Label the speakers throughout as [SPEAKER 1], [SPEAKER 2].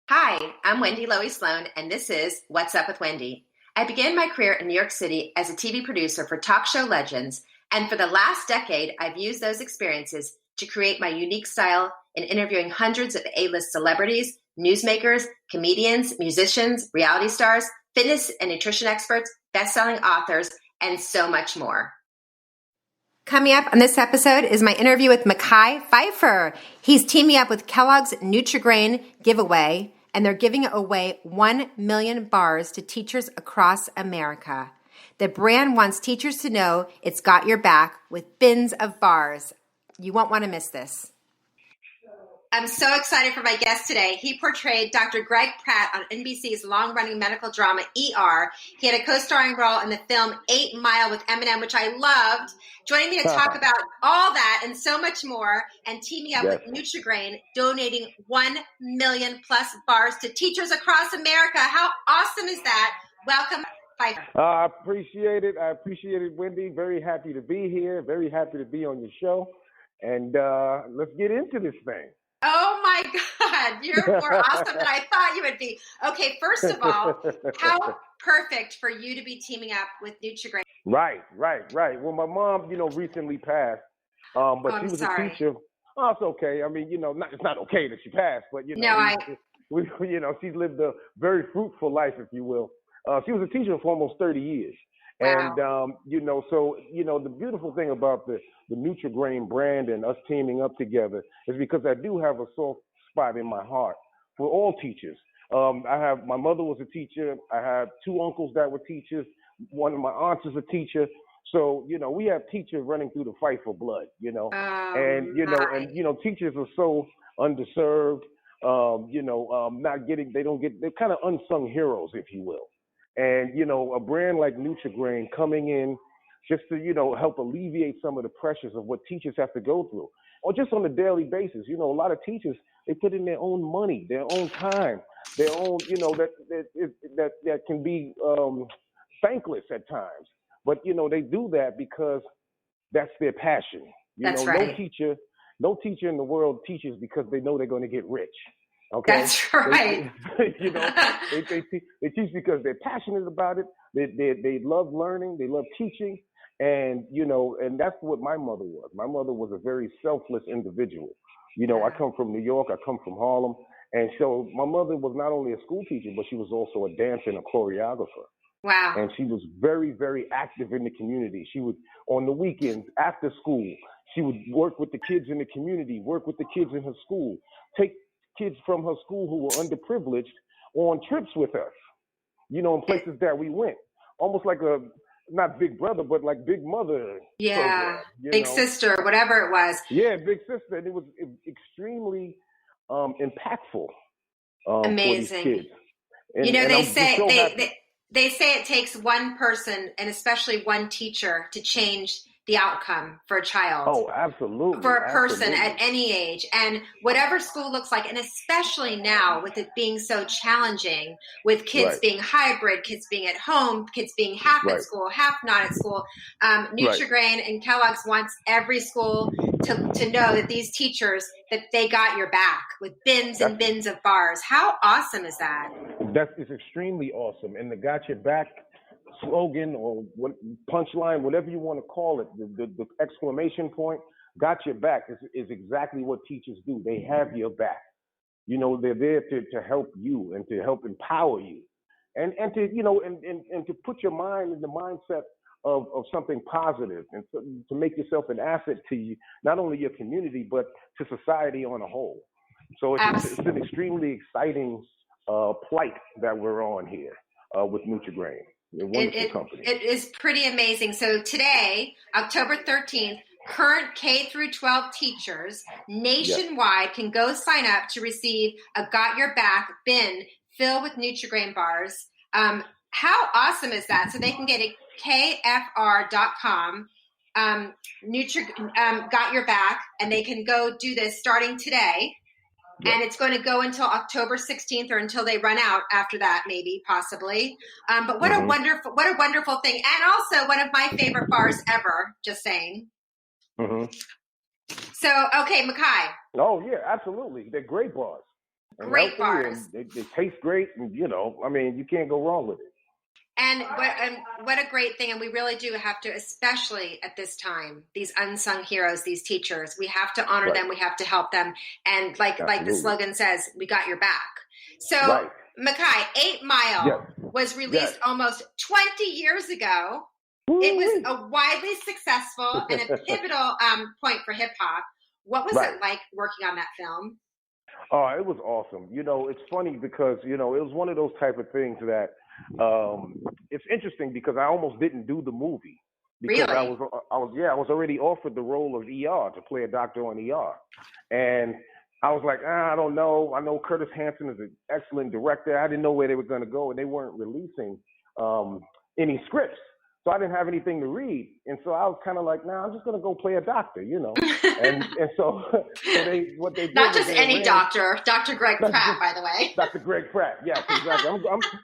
[SPEAKER 1] Hi, I'm Wendy Lowy Sloan, and this is What's Up with Wendy. I began my career in New York City as a TV producer for talk show legends, and for the last decade, I've used those experiences to create my unique style in interviewing hundreds of A-list celebrities, newsmakers, comedians, musicians, reality stars, fitness and nutrition experts, best-selling authors, and so much more. Coming up on this episode is my interview with Mekhi Phifer. He's teaming up with Kellogg's Nutri-Grain giveaway, and they're giving away 1 million bars to teachers across America. The brand wants teachers to know it's got your back with bins of bars. You won't want to miss this. I'm so excited for my guest today. He portrayed Dr. Greg Pratt on NBC's long-running medical drama ER. He had a co-starring role in the film 8 Mile with Eminem, which I loved. Joining me to talk about all that and so much more, and teaming up with Nutri-Grain, donating 1 million plus bars to teachers across America. How awesome is that? Welcome, Phifer.
[SPEAKER 2] I appreciate it, Wendy. Very happy to be here. Very happy to be on your show. And let's get into this thing.
[SPEAKER 1] Oh my God, you're more awesome than I thought you would be. Okay, first of all, how perfect for you to be teaming up with Nutri-Grain.
[SPEAKER 2] Right. Well, my mom, recently passed, but she was a teacher. Oh, it's okay. I mean, it's not okay that she passed, but she lived a very fruitful life, if you will. She was a teacher for almost 30 years.
[SPEAKER 1] Wow.
[SPEAKER 2] And, the beautiful thing about the Nutri-Grain brand and us teaming up together is because I do have a soft spot in my heart for all teachers. My mother was a teacher. I have 2 uncles that were teachers. One of my aunts is a teacher. So, we have teachers running through the fight for blood, and teachers are so underserved, they're kind of unsung heroes, if you will. And, a brand like Nutri-Grain coming in just to, help alleviate some of the pressures of what teachers have to go through, or just on a daily basis. A lot of teachers, they put in their own money, their own time, their own, that can be thankless at times. But, they do that because that's their passion.
[SPEAKER 1] That's right.
[SPEAKER 2] No teacher in the world teaches because they know they're going to get rich. Okay.
[SPEAKER 1] That's right.
[SPEAKER 2] They teach because they're passionate about it. They love learning. They love teaching. And, and that's what my mother was. My mother was a very selfless individual. I come from New York. I come from Harlem. And so my mother was not only a school teacher, but she was also a dancer and a choreographer.
[SPEAKER 1] Wow.
[SPEAKER 2] And she was very, very active in the community. She would, on the weekends, after school, she would work with the kids in the community, work with the kids in her school, take kids from her school who were underprivileged on trips with us, in places that we went. Almost like not Big Brother, but like Big Mother.
[SPEAKER 1] Yeah,
[SPEAKER 2] program,
[SPEAKER 1] Big Sister, whatever it was.
[SPEAKER 2] Yeah, Big Sister. And it was extremely impactful
[SPEAKER 1] Amazing.
[SPEAKER 2] For these kids. And,
[SPEAKER 1] they say it takes one person, and especially one teacher, to change the outcome for a child.
[SPEAKER 2] Oh, absolutely.
[SPEAKER 1] For a person at any age, and whatever school looks like, and especially now with it being so challenging, with kids being hybrid, kids being at home, kids being half at school, half not at school. Nutri-Grain and Kellogg's wants every school to know that these teachers, that they got your back with bins and bins of bars. How awesome is that?
[SPEAKER 2] That is extremely awesome. And the got your back slogan or punchline, whatever you want to call it, the exclamation point, got your back is exactly what teachers do. They have your back. They're there to help you and to help empower you and to, and to put your mind in the mindset of something positive and to make yourself an asset to you, not only your community, but to society on a whole. So it's an extremely exciting plight that we're on here with Nutri-Grain.
[SPEAKER 1] It is pretty amazing. So today, October 13th, current K through 12 teachers nationwide can go sign up to receive a Got Your Back bin filled with Nutri-Grain bars. How awesome is that? So they can get a kfr.com Got Your Back, and they can go do this starting today. And it's going to go until October 16th or until they run out after that, maybe, possibly. But what a wonderful thing. And also one of my favorite bars ever, just saying.
[SPEAKER 2] Mm-hmm.
[SPEAKER 1] So, okay, Makai.
[SPEAKER 2] Oh, yeah, absolutely. They're great bars. and
[SPEAKER 1] Great
[SPEAKER 2] healthy,
[SPEAKER 1] bars.
[SPEAKER 2] and they taste great, and I mean, you can't go wrong with it.
[SPEAKER 1] And what a great thing. And we really do have to, especially at this time, these unsung heroes, these teachers, we have to honor
[SPEAKER 2] Right.
[SPEAKER 1] them. We have to help them. And like the slogan says, we got your back. So
[SPEAKER 2] Right.
[SPEAKER 1] Makai, 8 Mile was released almost 20 years ago.
[SPEAKER 2] Woo-wee.
[SPEAKER 1] It was a widely successful and a pivotal point for hip hop. What was it like working on that film?
[SPEAKER 2] Oh, it was awesome. It's funny because, it was one of those type of things that it's interesting because I almost didn't do the movie because
[SPEAKER 1] really?
[SPEAKER 2] I was already offered the role of ER to play a doctor on ER. And I was like, I don't know. I know Curtis Hanson is an excellent director. I didn't know where they were going to go, and they weren't releasing any scripts. So I didn't have anything to read. And so I was kind of like, I'm just going to go play a doctor, And so what they did.
[SPEAKER 1] Not just any doctor, Dr. Greg Pratt, by the way.
[SPEAKER 2] Dr. Greg Pratt, yes, exactly.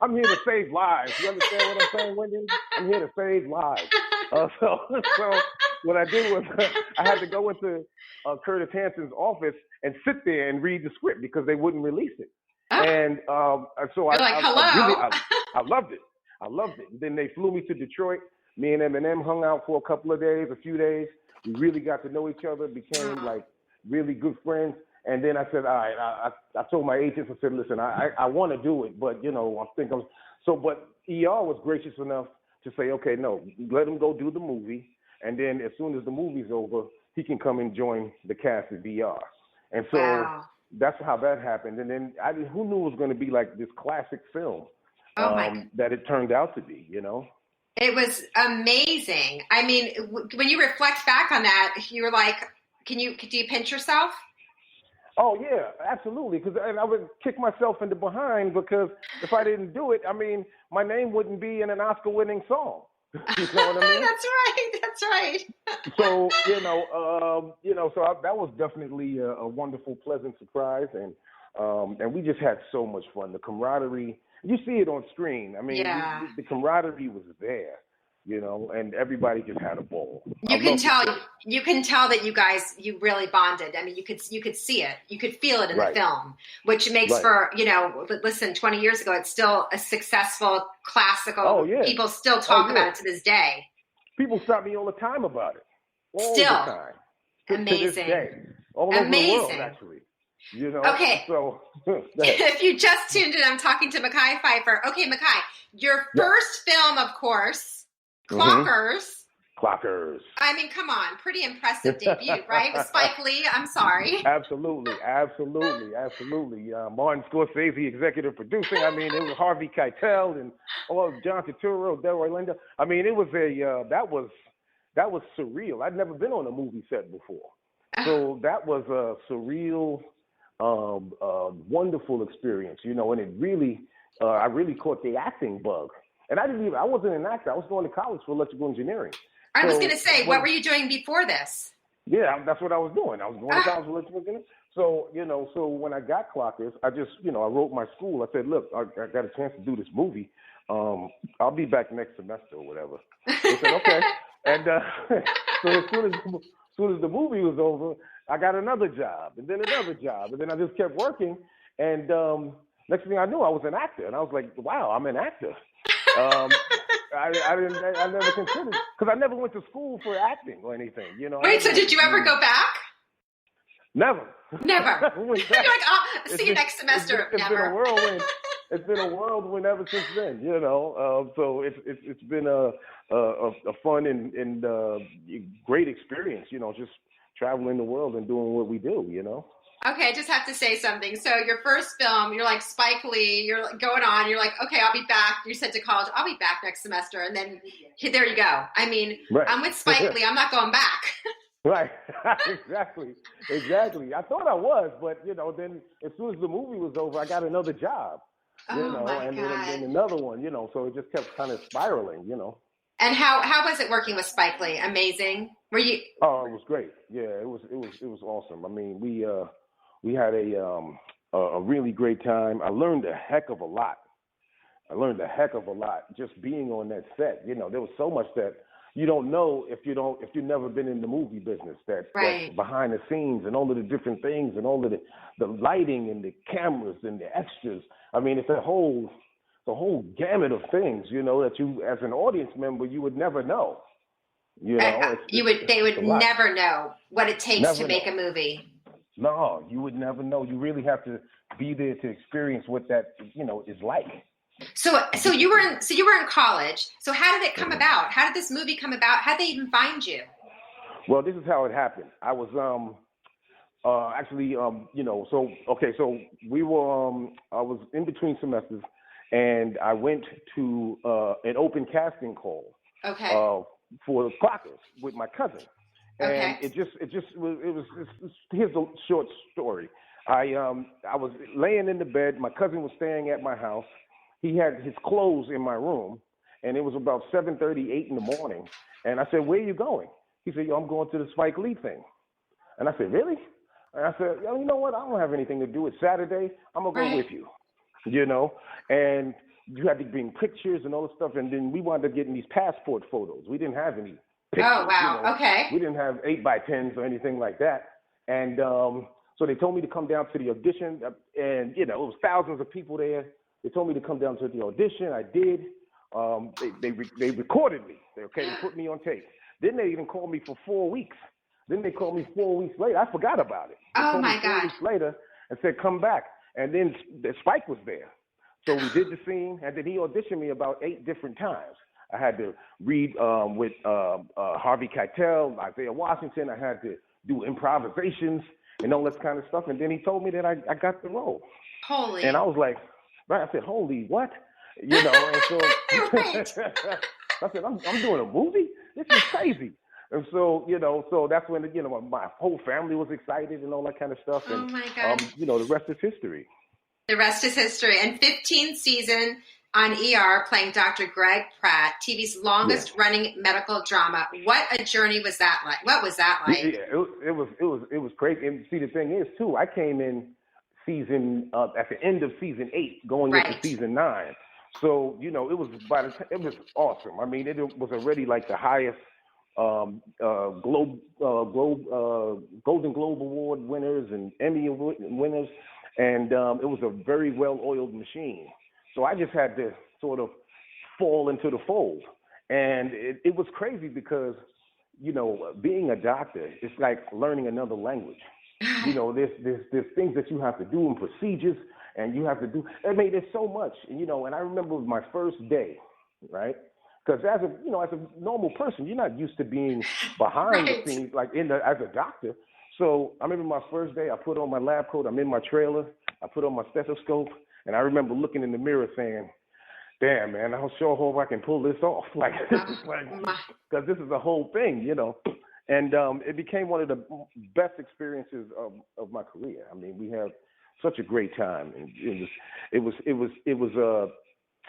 [SPEAKER 2] I'm here to save lives. You understand what I'm saying, Wendy? I'm here to save lives. So what I did was I had to go into Curtis Hanson's office and sit there and read the script because they wouldn't release it. Oh. And so I loved it. I loved it. And then they flew me to Detroit. Me and Eminem hung out for a few days. We really got to know each other, became like really good friends. And then I said, all right, I told my agents, I said, listen, I want to do it, but, but ER was gracious enough to say, okay, no, let him go do the movie. And then as soon as the movie's over, he can come and join the cast of ER. And so that's how that happened. And then who knew it was going to be like this classic film that it turned out to be,
[SPEAKER 1] It was amazing. I mean, when you reflect back on that, you were like, do you pinch yourself?
[SPEAKER 2] Oh, yeah, absolutely. Because I would kick myself in the behind because if I didn't do it, I mean, my name wouldn't be in an Oscar-winning song. You know what I mean?
[SPEAKER 1] That's right.
[SPEAKER 2] So, that was definitely a wonderful, pleasant surprise. And we just had so much fun. The camaraderie, you see it on screen. I mean, the camaraderie was there. And everybody just had a ball. You can
[SPEAKER 1] tell that you really bonded. I mean, you could see it. You could feel it in the film, which makes for, listen, 20 years ago, it's still a successful classical. Oh, yeah. People still talk about it to this day.
[SPEAKER 2] People stop me all the time about it. All
[SPEAKER 1] the
[SPEAKER 2] time.
[SPEAKER 1] Amazing.
[SPEAKER 2] To this day. All over the world, actually.
[SPEAKER 1] Okay.
[SPEAKER 2] So
[SPEAKER 1] if you just tuned in, I'm talking to Mekhi Phifer. Okay, Makai, your first film, of course, Clockers.
[SPEAKER 2] Clockers.
[SPEAKER 1] I mean, come on. Pretty impressive debut, right? With Spike Lee. I'm sorry.
[SPEAKER 2] Absolutely. Martin Scorsese, executive producing. I mean, it was Harvey Keitel and John Turturro, Delroy Lindo. I mean, it was that was surreal. I'd never been on a movie set before. So that was a surreal, wonderful experience, and it really, I really caught the acting bug. And I wasn't an actor. I was going to college for electrical engineering.
[SPEAKER 1] I was going to say, what were you doing before this?
[SPEAKER 2] Yeah, that's what I was doing. I was going to college for electrical engineering. So, so when I got Clockers, I just, I wrote my school. I said, look, I got a chance to do this movie. I'll be back next semester or whatever. They said, okay. And so as soon as the movie was over, I got another job and then another job. And then I just kept working. And next thing I knew, I was an actor. And I was like, wow, I'm an actor. I never considered, because I never went to school for acting or anything,
[SPEAKER 1] Wait, so did you ever go back?
[SPEAKER 2] Never.
[SPEAKER 1] You're like, see you next semester.
[SPEAKER 2] It's been a whirlwind ever since then, so it's been a fun and great experience, just traveling the world and doing what we do,
[SPEAKER 1] Okay, I just have to say something. So your first film, you're like Spike Lee, you're going on, you're like, okay, I'll be back. You said to college, I'll be back next semester. And then there you go. I mean, I'm with Spike Lee. I'm not going back.
[SPEAKER 2] Right. Exactly. I thought I was, but, then as soon as the movie was over, I got another job, and then another one, so it just kept kind of spiraling,
[SPEAKER 1] And how was it working with Spike Lee? Amazing. Were you?
[SPEAKER 2] Oh, it was great. Yeah, it was awesome. I mean, we had a really great time. I learned a heck of a lot just being on that set. There was so much that you don't know if you've never been in the movie business, that's behind the scenes and all of the different things and all of the lighting and the cameras and the extras. I mean, it's the whole gamut of things, that you as an audience member you would never know.
[SPEAKER 1] They would never know what it takes to make a movie.
[SPEAKER 2] No, you would never know. You really have to be there to experience what that, is like.
[SPEAKER 1] So you were in college. So how did it come about? How did this movie come about? How did they even find you?
[SPEAKER 2] Well, this is how it happened. I was so we were I was in between semesters, and I went to an open casting call.
[SPEAKER 1] Okay.
[SPEAKER 2] For Clockers with my cousin. And it was here's a short story. I was laying in the bed. My cousin was staying at my house. He had his clothes in my room, and it was about 7:30, 8 in the morning. And I said, "Where are you going?" He said, "Yo, I'm going to the Spike Lee thing." And I said, "Really?" And I said, "Yo, you know what? I don't have anything to do. It's Saturday. I'm gonna go with you." And you had to bring pictures and all this stuff, and then we wound up getting these passport photos. We didn't have any pictures.
[SPEAKER 1] Oh, wow. Okay.
[SPEAKER 2] We didn't have 8x10s or anything like that. And so they told me to come down to the audition, and, it was thousands of people there. They told me to come down to the audition. I did. They recorded me. They put me on tape. Then they even called me for 4 weeks. Then they called me 4 weeks later. I forgot about it. They called me 4 weeks later and said, "Come back." And then the Spike was there. So we did the scene, and then he auditioned me about 8 different times. I had to read with Harvey Keitel, Isaiah Washington. I had to do improvisations and all that kind of stuff. And then he told me that I got the role.
[SPEAKER 1] Holy.
[SPEAKER 2] And I was like, I said, "Holy what?" And so I said, I'm doing a movie? This is crazy. And so, so that's when, my whole family was excited and all that kind of stuff. And,
[SPEAKER 1] oh my God.
[SPEAKER 2] The rest is history.
[SPEAKER 1] The rest is history. And 15th season on ER, playing Dr. Greg Pratt, TV's longest running medical drama. What a journey was that like? What was that like?
[SPEAKER 2] Yeah, it was crazy. And see, the thing is too, I came in at the end of season 8, going into season 9. So it was it was awesome. I mean, it was already like the highest Golden Globe Award winners and Emmy winners. And it was a very well-oiled machine. So I just had to sort of fall into the fold. And it was crazy because, being a doctor, it's like learning another language. There's things that you have to do and procedures, and you have to do. I mean, there's so much, and I remember my first day, right? Because as a normal person, you're not used to being behind the scenes, like as a doctor. So I remember my first day, I put on my lab coat, I'm in my trailer, I put on my stethoscope, and I remember looking in the mirror saying, "Damn, man, I sure hope I can pull this off." Because this is the whole thing, And it became one of the best experiences of my career. I mean, we had such a great time. And it was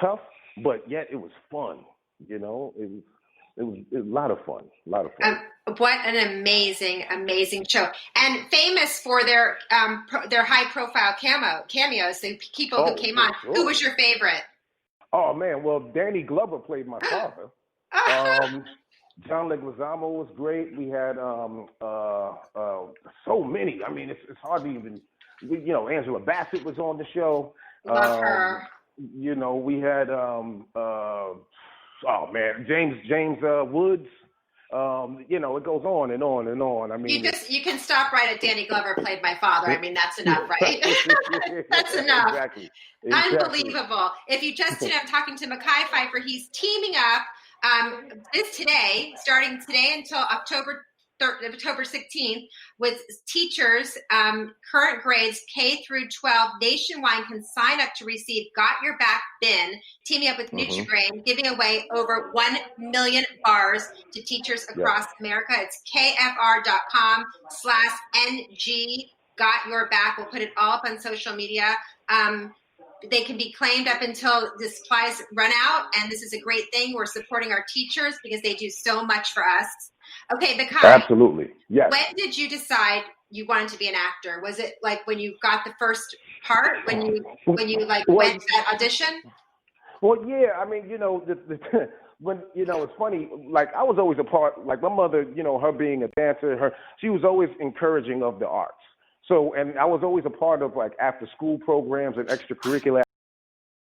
[SPEAKER 2] tough, but yet it was fun. It was a lot of fun.
[SPEAKER 1] What an amazing show, and famous for their high-profile cameos. The people who came on. Sure. Who was your favorite?
[SPEAKER 2] Oh man, well, Danny Glover played my father. John Leguizamo was great. We had so many. I mean, it's hard to even. Angela Bassett was on the show.
[SPEAKER 1] Love her.
[SPEAKER 2] We had James Woods. It goes on and on and on. I mean,
[SPEAKER 1] you can stop right at Danny Glover played my father. I mean, that's enough, right? That's enough.
[SPEAKER 2] Exactly.
[SPEAKER 1] Unbelievable. If you just I'm talking to Mekhi Phifer. He's teaming up starting today until October 16th, with teachers, current grades K through 12 nationwide can sign up to receive Got Your Back bin, teaming up with Nutri-Grain, giving away over 1 million bars to teachers across America. It's kfr.com/NG Got Your Back. We'll put it all up on social media. They can be claimed up until the supplies run out, and this is a great thing. We're supporting our teachers because they do so much for us. Okay, Makai.
[SPEAKER 2] Absolutely. Yes.
[SPEAKER 1] When did you decide you wanted to be an actor? Was it like when you got the first part, when you went to that audition?
[SPEAKER 2] Well, yeah. I mean, when, it's funny, like I was always a part, like my mother, her being a dancer, she was always encouraging of the arts. So, and I was always a part of like after school programs and extracurricular